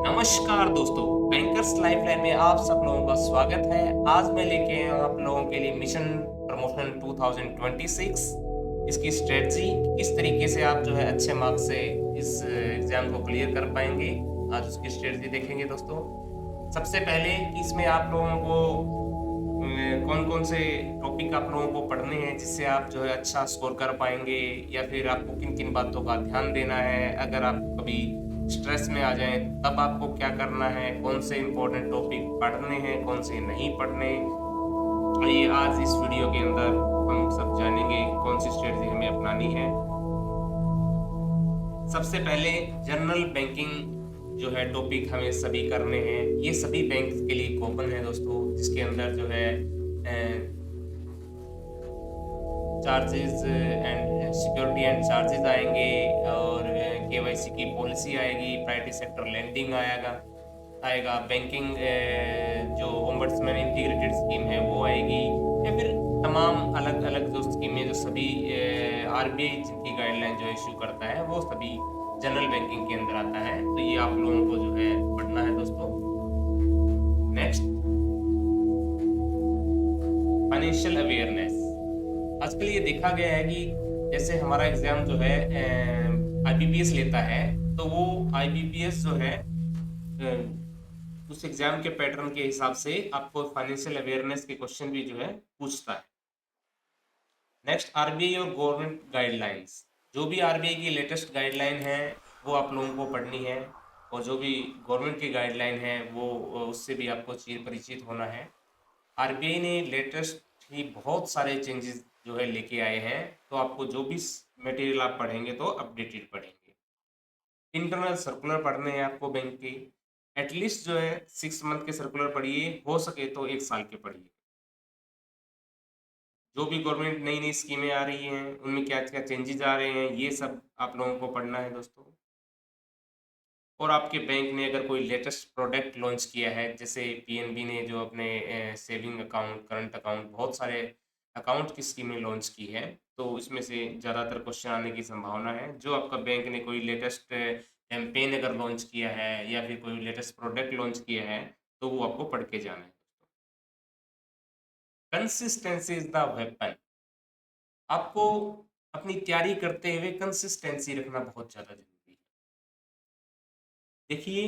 नमस्कार दोस्तों, bankers lifeline में आप सब लोगों का स्वागत है। आज मैं लेके आया हूँ आप लोगों के लिए मिशन प्रमोशन 2026 इसकी स्ट्रेटजी किस तरीके से आप जो है अच्छे मार्क्स से इस एग्जाम को क्लियर कर पाएंगे। आज उसकी स्ट्रेटजी देखेंगे दोस्तों। सबसे पहले कि इसमें आप लोगों को कौन कौन से टॉपिक आप लोगों को पढ़ने हैं जिससे आप जो है अच्छा स्कोर कर पाएंगे, या फिर आपको किन किन बातों का ध्यान देना है। अगर आप कभी स्ट्रेस में आ जाएं तब आपको क्या करना है, कौन से इंपॉर्टेंट टॉपिक पढ़ने हैं, कौन से नहीं पढ़ने। आइए आज इस वीडियो के अंदर हम सब जानेंगे कौन सी स्ट्रेटजी हमें अपनानी है। सबसे पहले जनरल बैंकिंग जो है टॉपिक हमें सभी करने हैं। ये सभी बैंक के लिए कॉमन है दोस्तों, जिसके अंदर जो है charges and security and charges आएंगे, और केवाईसी की पॉलिसी आएगी, प्राइवेट सेक्टर लैंडिंग आएगा बैंकिंग जो ओम्बड्समैन इंटीग्रेटेड स्कीम है वो आएगी, या फिर तमाम अलग अलग जो स्कीमें जो सभी आरबीआई जिनकी गाइडलाइन जो इश्यू करता है वो सभी जनरल बैंकिंग के अंदर आता है। तो ये आप लोगों को जो है पढ़ना है दोस्तों। Next, financial awareness. आजकल ये देखा गया है कि जैसे हमारा एग्जाम जो है आईबीपीएस लेता है, तो वो आईबीपीएस जो है उस एग्जाम के पैटर्न के हिसाब से आपको फाइनेंशियल अवेयरनेस के क्वेश्चन भी जो है पूछता है। नेक्स्ट, आरबीआई और गवर्नमेंट गाइडलाइंस। जो भी आरबीआई की लेटेस्ट गाइडलाइन है वो आप लोगों को पढ़नी है, और जो भी गवर्नमेंट की गाइडलाइन है वो उससे भी आपको परिचित होना है। आरबीआई ने लेटेस्ट ही बहुत सारे चेंजेस जो है लेके आए हैं, तो आपको जो भी मटेरियल आप पढ़ेंगे तो अपडेटेड पढ़ेंगे। इंटरनल सर्कुलर पढ़ने हैं आपको बैंक के। एटलीस्ट जो है 6 मंथ के सर्कुलर पढ़िए, हो सके तो 1 साल के पढ़िए। जो भी गवर्नमेंट नई नई स्कीमें आ रही हैं उनमें क्या क्या चेंजेस आ रहे हैं, ये सब आप लोगों को पढ़ना है दोस्तों। और आपके बैंक ने अगर कोई लेटेस्ट प्रोडक्ट लॉन्च किया है, जैसे पीएनबी ने जो अपने सेविंग अकाउंट, करंट अकाउंट, बहुत सारे अकाउंट की स्कीमें लॉन्च की है, तो इसमें से ज़्यादातर क्वेश्चन आने की संभावना है। जो आपका बैंक ने कोई लेटेस्ट कैंपेन अगर लॉन्च किया है या फिर कोई लेटेस्ट प्रोडक्ट लॉन्च किया है, तो वो आपको पढ़ के जाना है। Consistency is the weapon. आपको अपनी तैयारी करते हुए कंसिस्टेंसी रखना बहुत ज़्यादा जरूरी है। देखिए,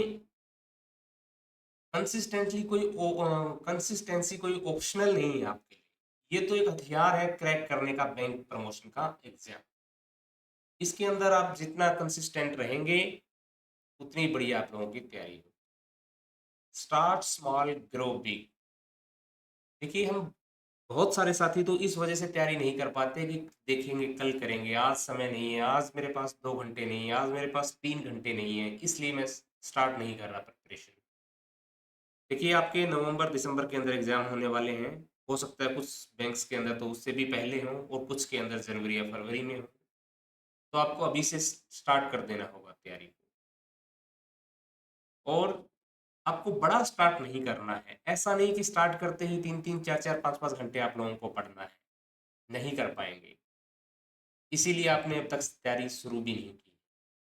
कंसिस्टेंसी कोई ऑप्शनल नहीं है आपके लिए, ये तो एक हथियार है क्रैक करने का बैंक प्रमोशन का एग्जाम। इसके अंदर आप जितना कंसिस्टेंट रहेंगे उतनी बढ़िया आप लोगों की तैयारी हो। Start small, grow big. देखिए, हम बहुत सारे साथी तो इस वजह से तैयारी नहीं कर पाते कि देखेंगे कल करेंगे, आज समय नहीं है, आज मेरे पास 2 घंटे नहीं है, आज मेरे पास 3 घंटे नहीं है, इसलिए मैं स्टार्ट नहीं कर रहा प्रिपरेशन। देखिए, आपके नवंबर दिसंबर के अंदर एग्जाम होने वाले हैं। हो सकता है कुछ बैंक्स के अंदर तो उससे भी पहले हों, और कुछ के अंदर जनवरी या फरवरी में हो। तो आपको अभी से स्टार्ट कर देना होगा तैयारी को। और आपको बड़ा स्टार्ट नहीं करना है। ऐसा नहीं कि स्टार्ट करते ही 3-3, 4-4, 5-5 घंटे आप लोगों को पढ़ना है, नहीं कर पाएंगे। इसीलिए आपने अब तक तैयारी शुरू भी नहीं की।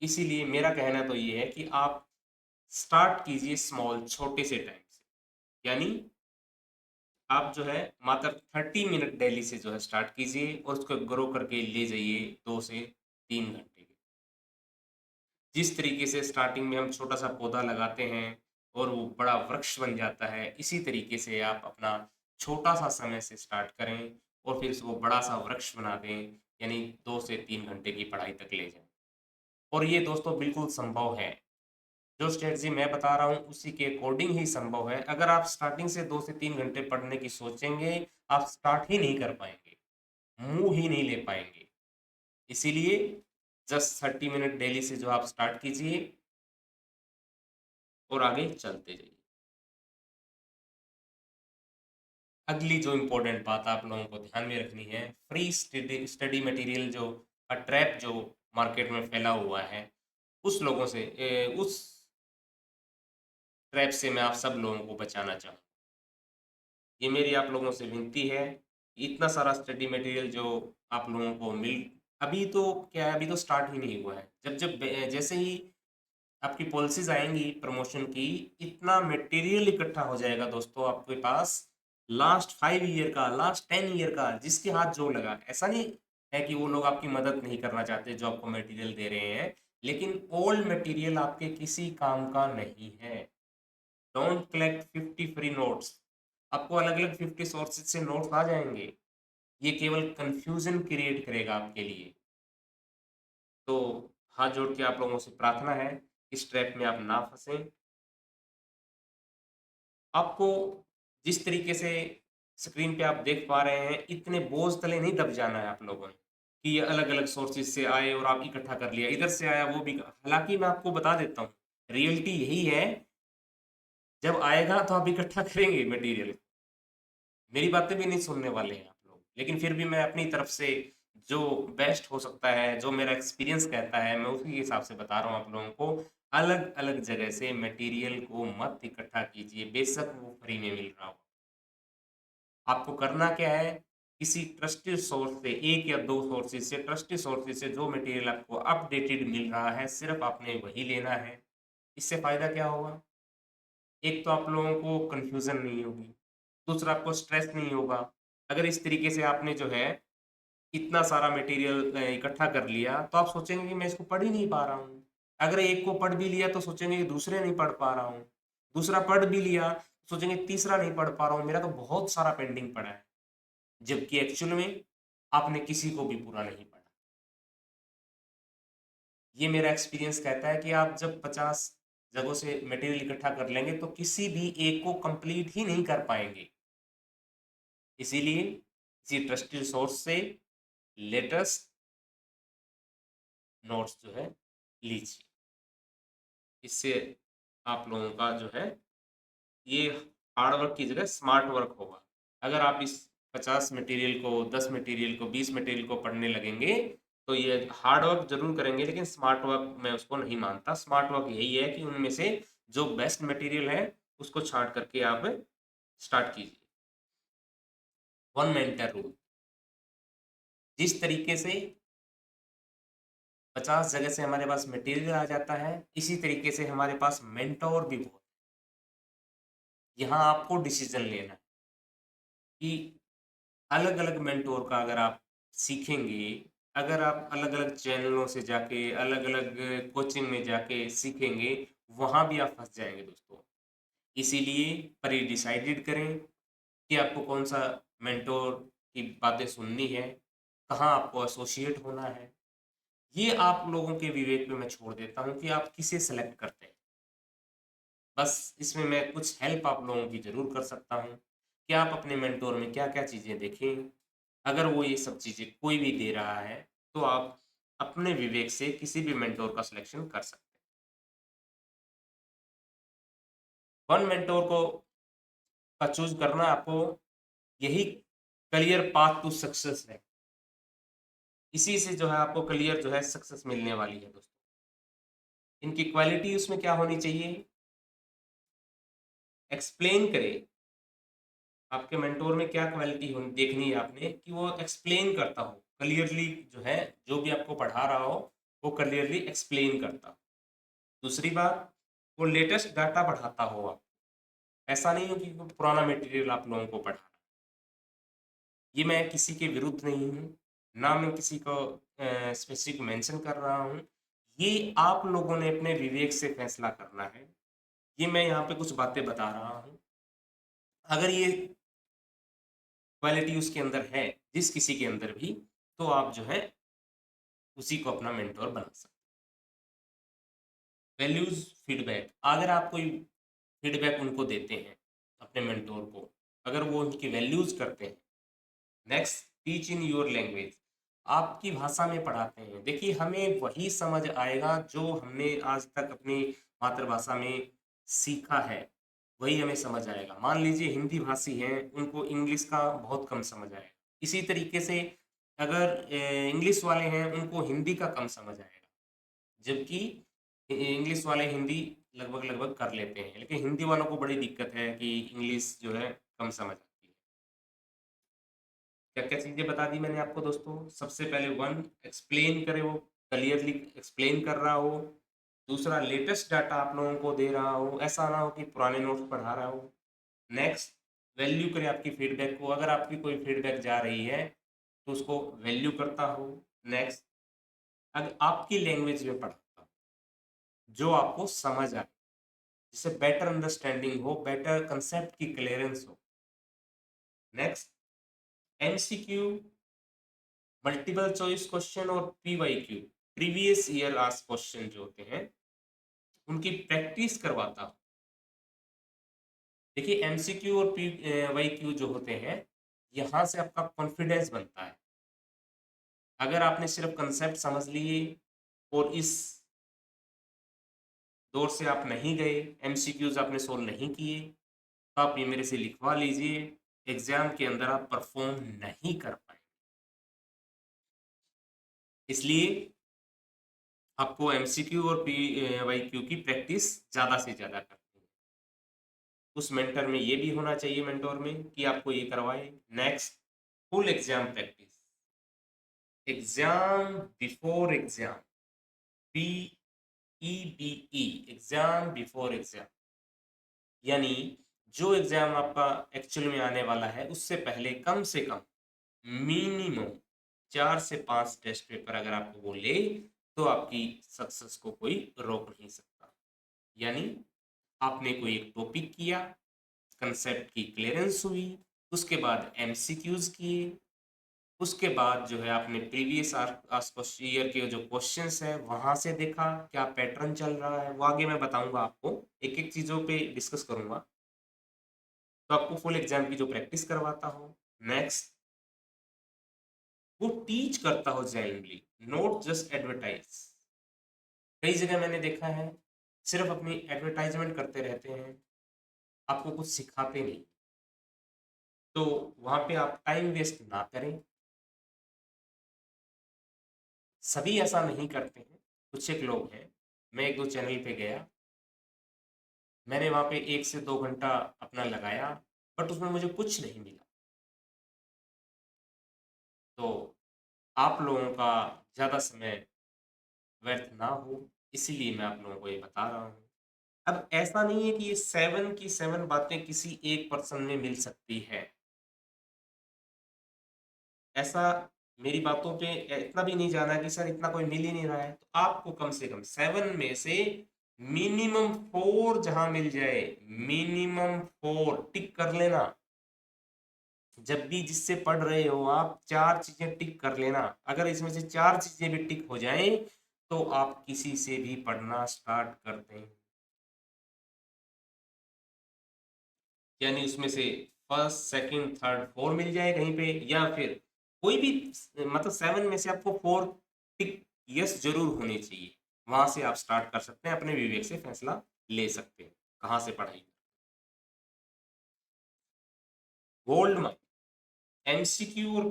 इसीलिए मेरा कहना तो ये है कि आप स्टार्ट कीजिए स्मॉल, छोटे से टाइम से। यानी आप जो है मात्र 30 मिनट डेली से जो है स्टार्ट कीजिए, और उसको ग्रो करके ले जाइए 2 से 3 घंटे के। जिस तरीके से स्टार्टिंग में हम छोटा सा पौधा लगाते हैं और वो बड़ा वृक्ष बन जाता है, इसी तरीके से आप अपना छोटा सा समय से स्टार्ट करें और फिर उसको बड़ा सा वृक्ष बना दें, यानी 2 से 3 घंटे की पढ़ाई तक ले जाएं। और ये दोस्तों बिल्कुल संभव है। जो स्ट्रेटजी मैं बता रहा हूँ उसी के अकॉर्डिंग ही संभव है। अगर आप स्टार्टिंग से 2 से 3 घंटे पढ़ने की सोचेंगे, आप स्टार्ट ही नहीं कर पाएंगे, मुंह ही नहीं ले पाएंगे। इसीलिए जस्ट 30 मिनट डेली से जो आप स्टार्ट कीजिए और आगे चलते जाइए। अगली जो इम्पोर्टेंट बात आप लोगों को ध्यान में रखनी है, फ्री स्टडी मटेरियल जो ट्रैप जो मार्केट में फैला हुआ है, उस लोगों से उस ट्रैप से मैं आप सब लोगों को बचाना चाहूँ। ये मेरी आप लोगों से विनती है। इतना सारा स्टडी मटेरियल जो आप लोगों को अभी तो क्या है, अभी तो स्टार्ट ही नहीं हुआ है। जब जब जैसे ही आपकी पॉलिसीज आएंगी प्रमोशन की, इतना मटेरियल इकट्ठा हो जाएगा दोस्तों आपके पास, लास्ट 5 ईयर का, लास्ट 10 ईयर का, जिसके हाथ जो लगा। ऐसा नहीं है कि वो लोग आपकी मदद नहीं करना चाहते जो आपको मटेरियल दे रहे हैं, लेकिन ओल्ड मटेरियल आपके किसी काम का नहीं है। Don't collect 50 free notes. आपको अलग अलग 50 सोर्सेज से नोट्स आ जाएंगे, ये केवल कंफ्यूजन क्रिएट करेगा आपके लिए। तो हाथ जोड़ के आप लोगों से प्रार्थना है, इस ट्रैप में आप ना फंसें। आपको जिस तरीके से स्क्रीन पे आप देख पा रहे हैं, इतने बोझ तले नहीं दब जाना है आप लोगों ने कि ये अलग अलग सोर्सेज से आए और आप इकट्ठा कर लिया, इधर से आया वो भी। हालांकि मैं आपको बता देता हूँ, रियलिटी यही है, जब आएगा तो आप इकट्ठा करेंगे मटेरियल, मेरी बातें भी नहीं सुनने वाले हैं आप लोग। लेकिन फिर भी मैं अपनी तरफ से जो बेस्ट हो सकता है, जो मेरा एक्सपीरियंस कहता है, मैं उसी के हिसाब से बता रहा हूँ आप लोगों को। अलग अलग जगह से मटेरियल को मत इकट्ठा कीजिए, बेशक वो फ्री में मिल रहा हो। आपको करना क्या है, किसी ट्रस्टेड सोर्स से, एक या दो सोर्सेज से, ट्रस्टेड सोर्सेज से जो मटेरियल आपको अपडेटेड मिल रहा है, सिर्फ आपने वही लेना है। इससे फायदा क्या होगा, एक तो आप लोगों को कंफ्यूजन नहीं होगी, दूसरा आपको स्ट्रेस नहीं होगा। अगर इस तरीके से आपने जो है इतना सारा मटेरियल इकट्ठा कर लिया, तो आप सोचेंगे कि मैं इसको पढ़ ही नहीं पा रहा हूँ। अगर एक को पढ़ भी लिया तो सोचेंगे कि दूसरे नहीं पढ़ पा रहा हूँ, दूसरा पढ़ भी लिया तो सोचेंगे तीसरा नहीं पढ़ पा रहा हूँ, मेरा तो बहुत सारा पेंडिंग पड़ा है। जबकि एक्चुअल में आपने किसी को भी पूरा नहीं पढ़ा। ये मेरा एक्सपीरियंस कहता है कि आप जब 50 जगहों से मटेरियल इकट्ठा कर लेंगे तो किसी भी एक को कंप्लीट ही नहीं कर पाएंगे। इसीलिए किसी ट्रस्टेड सोर्स से लेटेस्ट नोट्स जो है लीजिए। इससे आप लोगों का जो है ये हार्ड वर्क की जगह स्मार्ट वर्क होगा। अगर आप इस 50 मटेरियल को, 10 मटेरियल को, 20 मटेरियल को पढ़ने लगेंगे, तो ये हार्ड वर्क जरूर करेंगे, लेकिन स्मार्ट वर्क मैं उसको नहीं मानता। स्मार्ट वर्क यही है कि उनमें से जो बेस्ट मटेरियल है उसको छांट करके आप स्टार्ट कीजिए। वन मेंटर रूल, जिस तरीके से 50 जगह से हमारे पास मटेरियल आ जाता है, इसी तरीके से हमारे पास मेंटोर भी बहुत। यहाँ आपको डिसीजन लेना है कि अलग अलग मेंटोर का अगर आप सीखेंगे, अगर आप अलग अलग चैनलों से जाके, अलग अलग कोचिंग में जाके सीखेंगे, वहां भी आप फंस जाएंगे दोस्तों। इसीलिए पहले डिसाइडेड करें कि आपको कौन सा मेंटोर की बातें सुननी है, कहाँ आपको एसोसिएट होना है। ये आप लोगों के विवेक पे मैं छोड़ देता हूँ कि आप किसे सेलेक्ट करते हैं। बस इसमें मैं कुछ हेल्प आप लोगों की ज़रूर कर सकता हूँ कि आप अपने मेंटोर में क्या-क्या चीज़ें देखें। अगर वो ये सब चीज़ें कोई भी दे रहा है, तो आप अपने विवेक से किसी भी मेंटोर का सिलेक्शन कर सकते हैं। वन मेंटोर को का चूज़ करना आपको यही क्लियर पाथ टू सक्सेस है। इसी से जो है आपको क्लियर जो है सक्सेस मिलने वाली है दोस्तों। इनकी क्वालिटी उसमें क्या होनी चाहिए, एक्सप्लेन करे। आपके मेंटोर में क्या क्वालिटी होनी देखनी है आपने, कि वो एक्सप्लेन करता हो क्लियरली, जो है जो भी आपको पढ़ा रहा हो वो क्लियरली एक्सप्लेन करता हो। दूसरी बात, वो लेटेस्ट डाटा पढ़ाता हो आप, ऐसा नहीं हो कि वो पुराना मटेरियल आप लोगों को पढ़ा रहा है। ये मैं किसी के विरुद्ध नहीं हूँ, ना मैं किसी को स्पेसिफिक मेंशन कर रहा हूँ। ये आप लोगों ने अपने विवेक से फैसला करना है। ये मैं यहाँ पे कुछ बातें बता रहा हूँ, अगर ये क्वालिटी उसके अंदर है, जिस किसी के अंदर भी, तो आप जो है उसी को अपना मेंटोर बना सकते हैं। वैल्यूज फीडबैक, अगर आप कोई फीडबैक उनको देते हैं अपने मेंटोर को, अगर वो उनकी वैल्यूज करते हैं। Next, teach in your language, आपकी भाषा में पढ़ाते हैं। देखिए, हमें वही समझ आएगा जो हमने आज तक अपनी मातृभाषा में सीखा है, वही हमें समझ आएगा। मान लीजिए हिंदी भाषी हैं, उनको इंग्लिश का बहुत कम समझ आएगा। इसी तरीके से अगर इंग्लिश वाले हैं, उनको हिंदी का कम समझ आएगा। जबकि इंग्लिश वाले हिंदी लगभग लगभग कर लेते हैं, लेकिन हिंदी वालों को बड़ी दिक्कत है कि इंग्लिश जो है कम समझ आती है। क्या क्या चीज़ें बता दी मैंने आपको दोस्तों। सबसे पहले वन, एक्सप्लेन करे, वो क्लियरली एक्सप्लेन कर रहा हो। दूसरा लेटेस्ट डाटा आप लोगों को दे रहा हो, ऐसा ना हो कि पुराने नोट्स पढ़ा रहा हो। नेक्स्ट, वैल्यू करे आपकी फीडबैक को, अगर आपकी कोई फीडबैक जा रही है तो उसको वैल्यू करता हो। नेक्स्ट, अगर आपकी लैंग्वेज में पढ़ाता हो जो आपको समझ आए, जिससे बेटर अंडरस्टैंडिंग हो, बेटर कंसेप्ट की क्लियरेंस हो। Next, MCQ, multiple choice question और PYQ, previous year asked question जो होते हैं उनकी प्रैक्टिस करवाता हूं। देखिए एमसीक्यू और पीवाईक्यू जो होते हैं, यहाँ से आपका कॉन्फिडेंस बनता है। अगर आपने सिर्फ कंसेप्ट समझ लिए और इस दौर से आप नहीं गए, एमसीक्यूज आपने सोल्व नहीं किए, तो आप ये मेरे से लिखवा लीजिए, एग्जाम के अंदर आप परफॉर्म नहीं कर पाएंगे। इसलिए आपको एमसीक्यू और पीवाईक्यू की प्रैक्टिस ज़्यादा से ज़्यादा करनी है। उस मेंटर में ये भी होना चाहिए, मेंटोर में, कि आपको ये करवाए। Next, full exam practice, exam before exam, PEBE, exam before exam, यानी जो एग्जाम आपका एक्चुअल में आने वाला है उससे पहले कम से कम मिनिमम 4 से 5 टेस्ट पेपर अगर आपको वो ले, तो आपकी सक्सेस को कोई रोक नहीं सकता। यानी आपने कोई एक टॉपिक किया, कंसेप्ट की क्लियरेंस हुई, उसके बाद एमसीक्यूज किए, उसके बाद जो है आपने प्रीवियस ईयर के जो क्वेश्चंस है वहां से देखा क्या पैटर्न चल रहा है। वो आगे मैं बताऊंगा आपको, एक एक चीजों पे डिस्कस करूंगा। तो आपको फुल एग्जाम की जो प्रैक्टिस करवाता हूँ। नेक्स्ट, वो टीच करता हो जेन्युइनली, नॉट जस्ट एडवर्टाइज। कई जगह मैंने देखा है सिर्फ अपनी एडवर्टाइजमेंट करते रहते हैं, आपको कुछ सिखाते नहीं। तो वहां पे आप टाइम वेस्ट ना करें। सभी ऐसा नहीं करते हैं, कुछ एक लोग हैं। मैं एक दो चैनल पे गया, मैंने वहां पे 1 से 2 घंटा अपना लगाया, बट उसमें मुझे कुछ नहीं मिला। तो आप लोगों का ज़्यादा समय व्यर्थ ना हो, इसीलिए मैं आप लोगों को ये बता रहा हूँ। अब ऐसा नहीं है कि ये 7 की 7 बातें किसी एक पर्सन में मिल सकती है। ऐसा मेरी बातों पे इतना भी नहीं जाना कि सर इतना कोई मिल ही नहीं रहा है। तो आपको कम से कम 7 में से मिनिमम 4 जहां मिल जाए, मिनिमम 4 टिक कर लेना। जब भी जिससे पढ़ रहे हो आप 4 चीजें टिक कर लेना। अगर इसमें से 4 चीजें भी टिक हो जाएं तो आप किसी से भी पढ़ना स्टार्ट कर दें। यानी उसमें से फर्स्ट सेकंड थर्ड 4 मिल जाए कहीं पे, या फिर कोई भी, मतलब 7 में से आपको 4 टिक यस जरूर होनी चाहिए। वहां से आप स्टार्ट कर सकते हैं, अपने विवेक से फैसला ले सकते हैं कहाँ से पढ़ाई। गोल्ड में एमसीक्यू और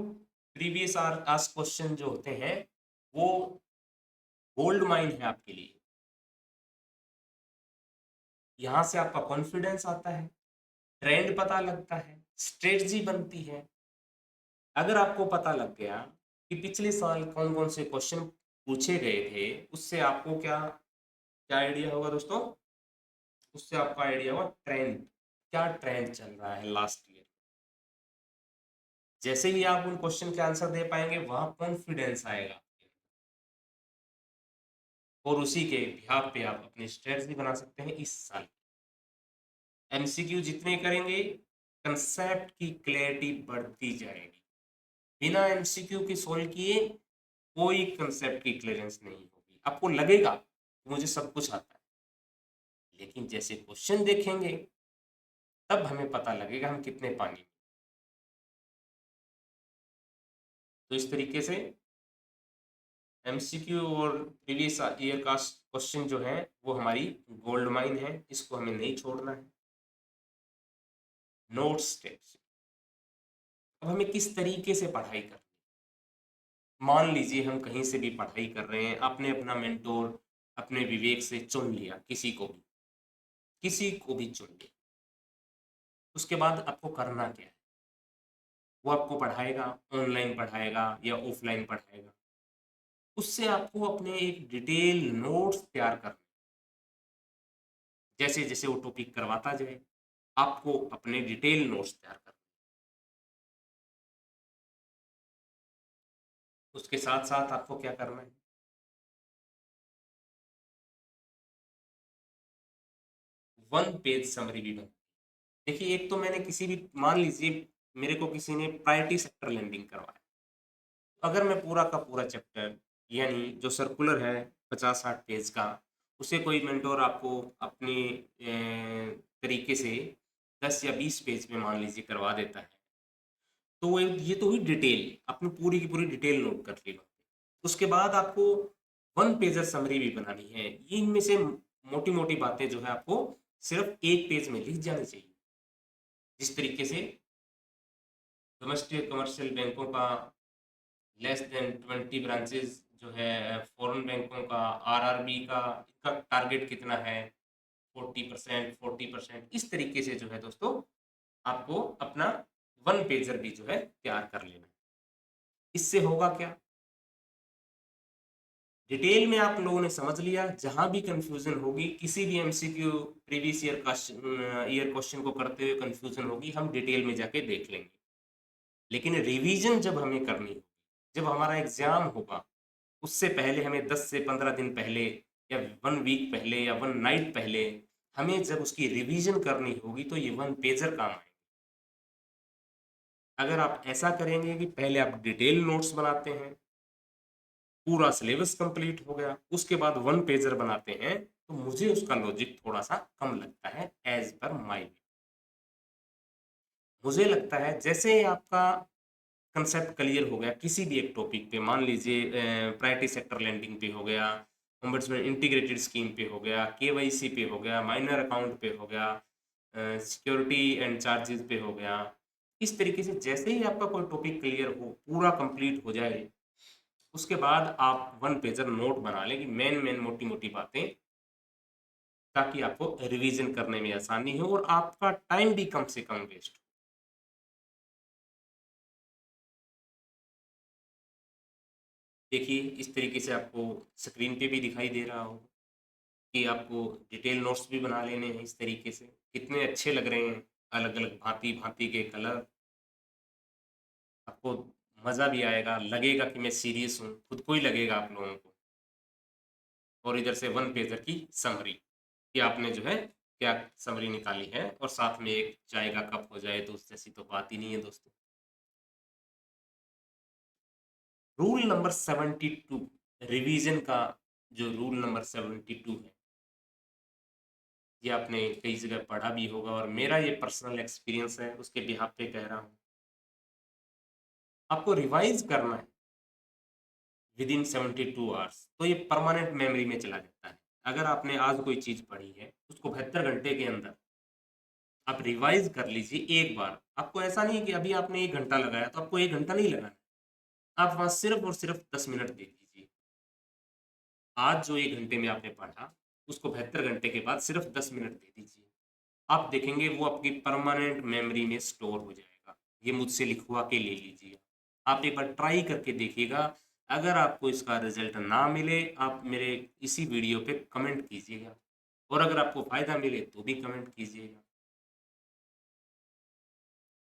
प्रीवियस आस्क क्वेश्चन जो होते हैं वो गोल्ड माइन है आपके लिए। यहाँ से आपका कॉन्फिडेंस आता है, ट्रेंड पता लगता है, स्ट्रेटजी बनती है। अगर आपको पता लग गया कि पिछले साल कौन कौन से क्वेश्चन पूछे गए थे, उससे आपको क्या क्या आइडिया होगा दोस्तों? उससे आपका आइडिया होगा ट्रेंड, क्या ट्रेंड चल रहा है लास्ट ईयर। जैसे ही आप उन क्वेश्चन के आंसर दे पाएंगे वहां कॉन्फिडेंस आएगा, और उसी के बिहाफ पे आप अपनी स्ट्रेटजी बना सकते हैं इस साल। एमसीक्यू जितने करेंगे कंसेप्ट की क्लैरिटी बढ़ती जाएगी। बिना एमसीक्यू की सोल्व किए कोई कंसेप्ट की क्लियरेंस नहीं होगी। आपको लगेगा कि मुझे सब कुछ आता है, लेकिन जैसे क्वेश्चन देखेंगे तब हमें पता लगेगा हम कितने पानी में। तो इस तरीके से एमसीक्यू और प्रीवियस ईयर का क्वेश्चन जो है वो हमारी गोल्ड माइन है, इसको हमें नहीं छोड़ना है। नोट्स स्टेप्स, अब हमें किस तरीके से पढ़ाई करनी है। मान लीजिए हम कहीं से भी पढ़ाई कर रहे हैं, आपने अपना मेंटोर अपने विवेक से चुन लिया, किसी को भी चुन लिया। उसके बाद आपको करना क्या है? वो आपको पढ़ाएगा, ऑनलाइन पढ़ाएगा या ऑफलाइन पढ़ाएगा। उससे आपको अपने एक डिटेल नोट्स तैयार करने, जैसे जैसे वो टॉपिक करवाता जाए, आपको अपने डिटेल नोट्स तैयार करने। उसके साथ साथ आपको क्या करना है, 1 पेज समरी भी बना। देखिए, एक तो मैंने किसी भी, मान लीजिए मेरे को किसी ने प्रायोरिटी सेक्टर लेंडिंग करवाया, अगर मैं पूरा का पूरा चैप्टर, यानी जो सर्कुलर है 50-60 पेज का, उसे कोई मेंटोर आपको अपने तरीके से 10 या 20 पेज में मान लीजिए करवा देता है, तो ये तो हुई डिटेल, अपनी पूरी की पूरी डिटेल नोट कर ली। उसके बाद आपको 1 पेजर समरी भी बनानी है। ये इनमें से मोटी मोटी बातें जो है आपको सिर्फ 1 पेज में लिख जानी चाहिए। जिस तरीके से डोमेस्टिक कमर्शियल बैंकों का लेस देन 20 ब्रांचेस जो है, फॉरेन बैंकों का, आरआरबी का, इसका टारगेट कितना है, 40%, 40%, इस तरीके से जो है दोस्तों आपको अपना 1 पेजर भी जो है तैयार कर लेना है। इससे होगा क्या, डिटेल में आप लोगों ने समझ लिया, जहां भी कंफ्यूजन होगी, किसी भी एमसीक्यू प्रीवियस ईयर क्वेश्चन को करते हुए कंफ्यूजन होगी, हम डिटेल में जाके देख लेंगे। लेकिन रिवीजन जब हमें करनी होगी, जब हमारा एग्जाम होगा, उससे पहले हमें 10 से 15 दिन पहले, या 1 वीक पहले, या 1 नाइट पहले हमें जब उसकी रिवीजन करनी होगी, तो ये 1 पेजर काम आएंगे। अगर आप ऐसा करेंगे कि पहले आप डिटेल नोट्स बनाते हैं, पूरा सिलेबस कंप्लीट हो गया, उसके बाद 1 पेजर बनाते हैं, तो मुझे उसका लॉजिक थोड़ा सा कम लगता है, एज पर माई। मुझे लगता है जैसे आपका कंसेप्ट क्लियर हो गया किसी भी एक टॉपिक पे, मान लीजिए प्रायोरिटी सेक्टर लैंडिंग पे हो गया, ओम्बड्समैन इंटीग्रेटेड स्कीम पे हो गया, केवाईसी पे हो गया, माइनर अकाउंट पे हो गया, सिक्योरिटी एंड चार्जेस पे हो गया, इस तरीके से जैसे ही आपका कोई टॉपिक क्लियर हो, पूरा कंप्लीट हो जाए, उसके बाद आप 1 पेजर नोट बना लें कि मेन मेन मोटी मोटी बातें, ताकि आपको रिवीजन करने में आसानी हो और आपका टाइम भी कम से कम वेस्ट हो। देखिए, इस तरीके से आपको स्क्रीन पे भी दिखाई दे रहा हो कि आपको डिटेल नोट्स भी बना लेने हैं। इस तरीके से कितने अच्छे लग रहे हैं, अलग अलग भांति भांति के कलर, आपको मज़ा भी आएगा, लगेगा कि मैं सीरियस हूँ, खुद को ही लगेगा आप लोगों को। और इधर से 1 पेजर की समरी कि आपने जो है क्या समरी निकाली है, और साथ में एक चाय का कप हो जाए तो उससे ऐसी तो बात ही नहीं है दोस्तों। रूल नंबर 72, रिवीजन का जो रूल नंबर 72 है, ये आपने कई जगह पढ़ा भी होगा, और मेरा ये पर्सनल एक्सपीरियंस है, उसके बिहाफ पे कह रहा हूँ। आपको रिवाइज करना है विद इन 72 आवर्स, तो ये परमानेंट मेमोरी में चला जाता है। अगर आपने आज कोई चीज़ पढ़ी है, उसको 72 घंटे के अंदर आप रिवाइज कर लीजिए एक बार। आपको ऐसा नहीं है कि अभी आपने 1 घंटा लगाया तो आपको 1 घंटा नहीं लगाना, आप वहाँ सिर्फ और सिर्फ 10 मिनट दे दीजिए। आज जो 1 घंटे में आपने पढ़ा, उसको 72 घंटे के बाद सिर्फ 10 मिनट दे दीजिए। आप देखेंगे वो आपकी परमानेंट मेमोरी में स्टोर हो जाएगा। ये मुझसे लिखवा के ले लीजिए, आप एक बार ट्राई करके देखिएगा। अगर आपको इसका रिजल्ट ना मिले, आप मेरे इसी वीडियो पे कमेंट कीजिएगा, और अगर आपको फ़ायदा मिले तो भी कमेंट कीजिएगा।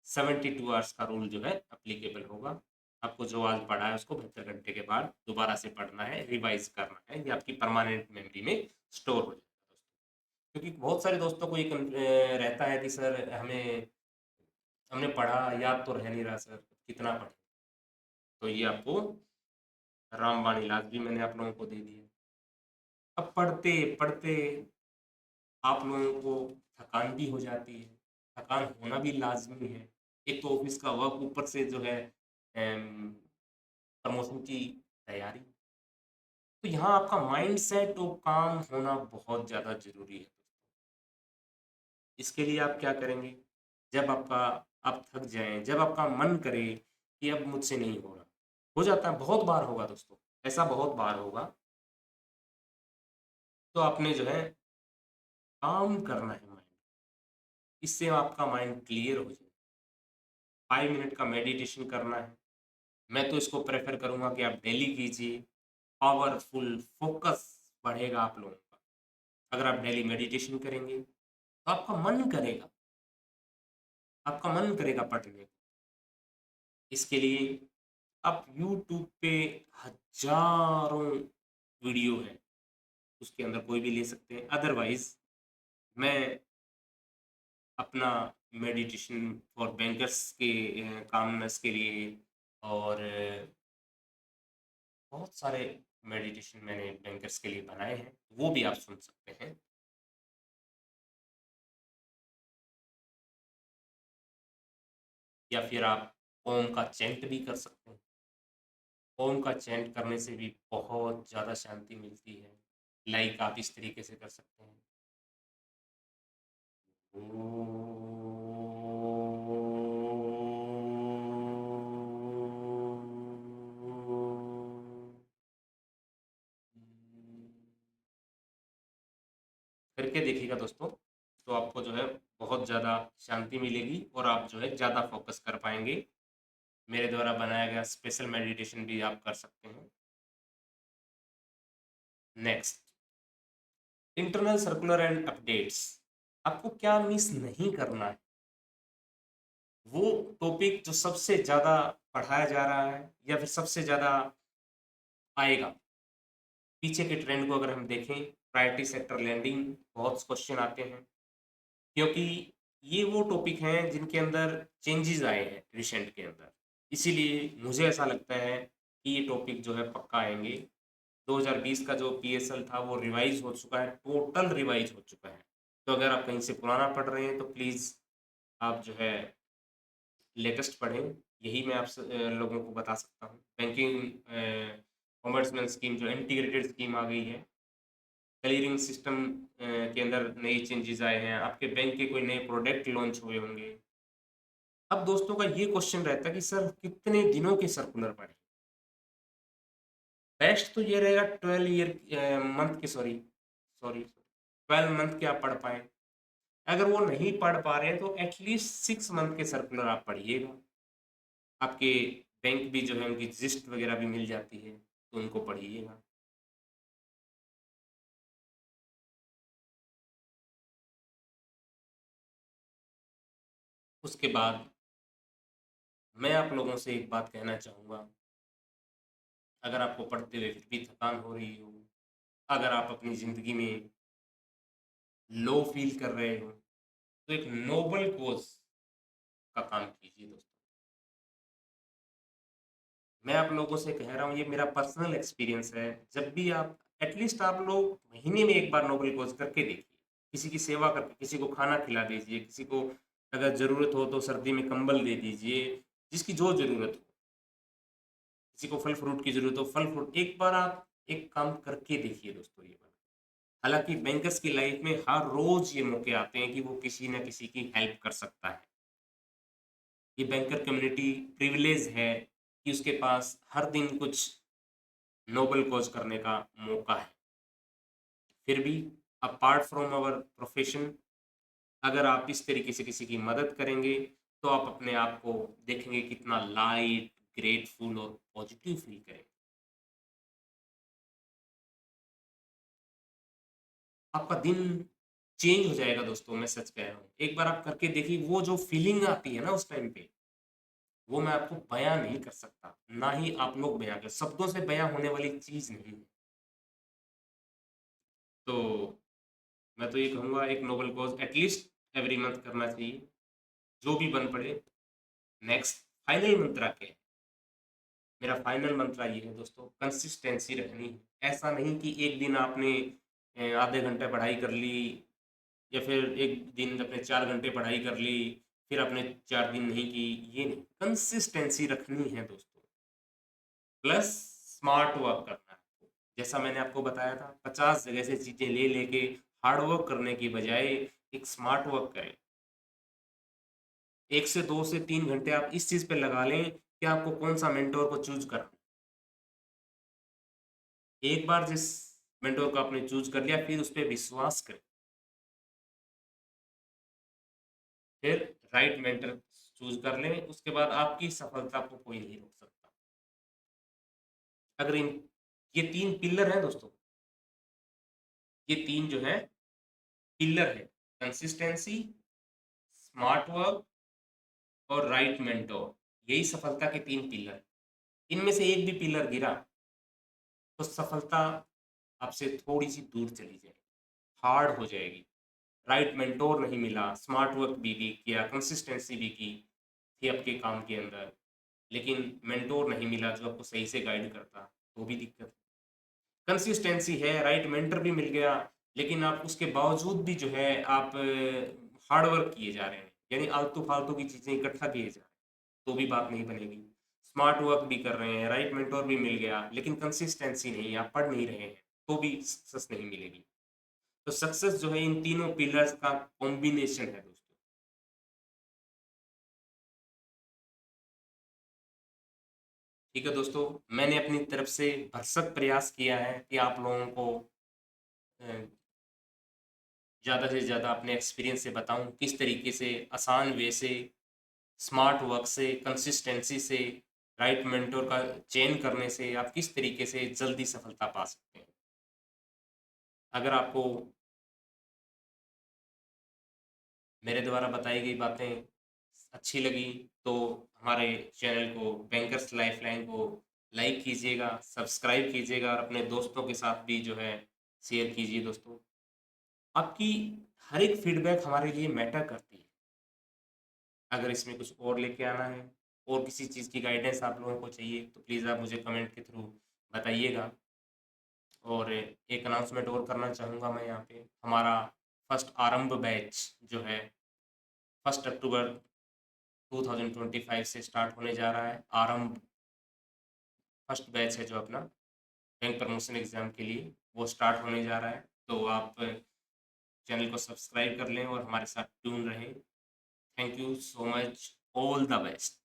72 आवर्स का रूल जो है अप्लीकेबल होगा। आपको जो आज पढ़ा है उसको 72 घंटे के बाद दोबारा से पढ़ना है, रिवाइज करना है, ये आपकी परमानेंट मेमोरी में स्टोर हो जाएगा दोस्तों। क्योंकि बहुत सारे दोस्तों को ये रहता है कि सर हमें, हमने पढ़ा, याद तो रह नहीं रहा सर, कितना पढ़े। तो ये आपको रामबाण इलाज भी मैंने आप लोगों को दे दिया। अब पढ़ते पढ़ते आप लोगों को थकान भी हो जाती है, थकान होना भी लाजमी है। एक तो ऑफिस का वर्क, ऊपर से जो है प्रमोशन की तैयारी, तो यहाँ आपका माइंड सेट और काम होना बहुत ज़्यादा जरूरी है। इसके लिए आप क्या करेंगे, जब आपका, आप थक जाएं, जब आपका मन करे कि अब मुझसे नहीं हो रहा, हो जाता है, बहुत बार होगा दोस्तों, ऐसा बहुत बार होगा, तो आपने जो है काम करना है माइंड, इससे आपका माइंड क्लियर हो जाए। 5 मिनट का मेडिटेशन करना है। मैं तो इसको प्रेफर करूंगा कि आप डेली कीजिए, पावरफुल फोकस बढ़ेगा आप लोगों का। अगर आप डेली मेडिटेशन करेंगे तो आपका मन करेगा पढ़ने को। इसके लिए आप यूट्यूब पे हजारों वीडियो है, उसके अंदर कोई भी ले सकते हैं। अदरवाइज मैं अपना मेडिटेशन फॉर बैंकर्स के कामनेस के लिए और बहुत सारे मेडिटेशन मैंने बैंकर्स के लिए बनाए हैं, वो भी आप सुन सकते हैं। या फिर आप ओम का चैंट भी कर सकते हैं। ओम का चैंट करने से भी बहुत ज़्यादा शांति मिलती है। लाइक आप इस तरीके से कर सकते हैं। करके देखिएगा दोस्तों, तो आपको जो है बहुत ज़्यादा शांति मिलेगी और आप जो है ज़्यादा फोकस कर पाएंगे। मेरे द्वारा बनाया गया स्पेशल मेडिटेशन भी आप कर सकते हैं। Next, internal circular and updates. आपको क्या मिस नहीं करना है, वो टॉपिक जो सबसे ज़्यादा पढ़ाया जा रहा है या फिर सबसे ज़्यादा आएगा। पीछे के ट्रेंड को अगर हम देखें, प्रायोरिटी सेक्टर लैंडिंग बहुत क्वेश्चन आते हैं, क्योंकि ये वो टॉपिक हैं जिनके अंदर चेंजेस आए हैं रिसेंट के अंदर। इसीलिए मुझे ऐसा लगता है कि ये टॉपिक जो है पक्का आएंगे। 2020 का जो पीएसएल था वो रिवाइज हो चुका है, टोटल रिवाइज हो चुका है। तो अगर आप कहीं से पुराना पढ़ रहे हैं तो प्लीज़ आप जो है लेटेस्ट पढ़ें। यही मैं आप लोगों को बता सकता हूँ। बैंकिंग कॉमर्समैन स्कीम जो इंटीग्रेटेड स्कीम आ गई है, क्लियरिंग सिस्टम के अंदर नई चेंजेस आए हैं, आपके बैंक के कोई नए प्रोडक्ट लॉन्च हुए होंगे। अब दोस्तों का ये क्वेश्चन रहता है कि सर कितने दिनों के सर्कुलर पढ़े। बेस्ट तो ये रहेगा 12 मंथ के, सॉरी सॉरी 12 मंथ के आप पढ़ पाए। अगर वो नहीं पढ़ पा रहे हैं तो एटलीस्ट 6 मंथ के सर्कुलर आप पढ़िएगा। आपके बैंक भी जो है उनकी जिस्ट वगैरह भी मिल जाती है, तो उनको पढ़िएगा। उसके बाद मैं आप लोगों से एक बात कहना चाहूँगा। अगर आपको पढ़ते हुए फिर भी थकान हो रही हो, अगर आप अपनी ज़िंदगी में लो फील कर रहे हो, तो एक नोबल कोज का काम कीजिए दोस्तों। मैं आप लोगों से कह रहा हूँ, ये मेरा पर्सनल एक्सपीरियंस है। जब भी आप एटलीस्ट आप लोग महीने में एक बार नोबल कोज करके देखिए। किसी की सेवा करके, किसी को खाना खिला दीजिए, किसी को अगर ज़रूरत हो तो सर्दी में कंबल दे दीजिए, जिसकी जो ज़रूरत हो। किसी को फल फ्रूट की ज़रूरत हो, फल फ्रूट, एक बार आप एक काम करके देखिए दोस्तों ये वाला। हालाँकि बैंकर्स की लाइफ में हर रोज़ ये मौके आते हैं कि वो किसी न किसी की हेल्प कर सकता है। ये बैंकर कम्युनिटी प्रिविलेज है कि उसके पास हर दिन कुछ नोबल कॉज करने का मौका है। फिर भी अपार्ट फ्रॉम आवर प्रोफेशन, अगर आप इस तरीके से किसी की मदद करेंगे तो आप अपने आप को देखेंगे कितना लाइट, ग्रेटफुल और पॉजिटिव फील करेंगे। आपका दिन चेंज हो जाएगा दोस्तों, मैं सच कह रहा हूँ। एक बार आप करके देखिए, वो जो फीलिंग आती है ना उस टाइम पे, वो मैं आपको बयां नहीं कर सकता। ना ही आप लोग बयां कर, शब्दों से बयां होने वाली चीज नहीं है। तो मैं तो ये कहूँगा, एक noble cause at least every month करना चाहिए, जो भी बन पड़े। नेक्स्ट, फाइनल मंत्रा क्या है? मेरा फाइनल मंत्रा ये है दोस्तों, कंसिस्टेंसी रखनी है। ऐसा नहीं कि एक दिन आपने आधे घंटे पढ़ाई कर ली, या फिर एक दिन अपने 4 घंटे पढ़ाई कर ली, फिर आपने 4 दिन नहीं की। ये नहीं, कंसिस्टेंसी रखनी है दोस्तों। प्लस स्मार्ट वर्क करना है। जैसा मैंने आपको बताया था, 50 जगह से चीज़ें ले लेके हार्ड वर्क करने की बजाय एक स्मार्ट वर्क करें। 1 से 2 से 3 घंटे आप इस चीज़ पे लगा लें कि आपको कौन सा मेंटोर को चूज करना है। एक बार जिस मेंटोर को आपने चूज कर लिया, फिर उस पर विश्वास करें। फिर राइट मेंटर चूज कर लें, उसके बाद आपकी सफलता को कोई नहीं रोक सकता। अगर इन ये 3 पिलर हैं दोस्तों, ये 3 जो है पिलर है, कंसिस्टेंसी, स्मार्ट वर्क और राइट मेंटोर। यही सफलता के 3 पिलर। इनमें से एक भी पिलर गिरा तो सफलता आपसे थोड़ी सी दूर चली जाएगी, हार्ड हो जाएगी। राइट मेंटोर नहीं मिला, स्मार्ट वर्क भी किया, कंसिस्टेंसी भी की थी आपके काम के अंदर, लेकिन मेंटोर नहीं मिला जो आपको सही से गाइड करता, तो भी दिक्कत। कंसिस्टेंसी है, राइट मेंटर भी मिल गया, लेकिन आप उसके बावजूद भी जो है आप हार्ड वर्क किए जा रहे हैं, यानी आलतू फालतू की चीज़ें इकट्ठा किए जा रहे हैं, तो भी बात नहीं बनेगी। स्मार्ट वर्क भी कर रहे हैं, राइट मेंटोर भी मिल गया, लेकिन कंसिस्टेंसी नहीं, आप पढ़ नहीं रहे हैं, तो भी सक्सेस नहीं मिलेगी। तो सक्सेस जो है इन तीनों पिलर्स का कॉम्बिनेशन है दोस्तों। ठीक है दोस्तों, मैंने अपनी तरफ से भरसक प्रयास किया है कि आप लोगों को ज़्यादा से ज़्यादा अपने एक्सपीरियंस से बताऊं किस तरीके से आसान वे से, स्मार्ट वर्क से, कंसिस्टेंसी से, राइट मेंटोर का चयन करने से आप किस तरीके से जल्दी सफलता पा सकते हैं। अगर आपको मेरे द्वारा बताई गई बातें अच्छी लगी तो हमारे चैनल को, बैंकर्स लाइफलाइन को लाइक कीजिएगा, सब्सक्राइब कीजिएगा और अपने दोस्तों के साथ भी जो है शेयर कीजिए दोस्तों। आपकी हर एक फीडबैक हमारे लिए मैटर करती है। अगर इसमें कुछ और लेके आना है और किसी चीज़ की गाइडेंस आप लोगों को चाहिए तो प्लीज़ आप मुझे कमेंट के थ्रू बताइएगा। और एक अनाउंसमेंट और करना चाहूँगा मैं यहाँ पे, हमारा फर्स्ट आरंभ बैच जो है 1 अक्टूबर 2025 से स्टार्ट होने जा रहा है। आरंभ फर्स्ट बैच है जो अपना बैंक प्रमोशन एग्ज़ाम के लिए, वो स्टार्ट होने जा रहा है। तो आप चैनल को सब्सक्राइब कर लें और हमारे साथ ट्यून रहें। Thank you so much, all the best.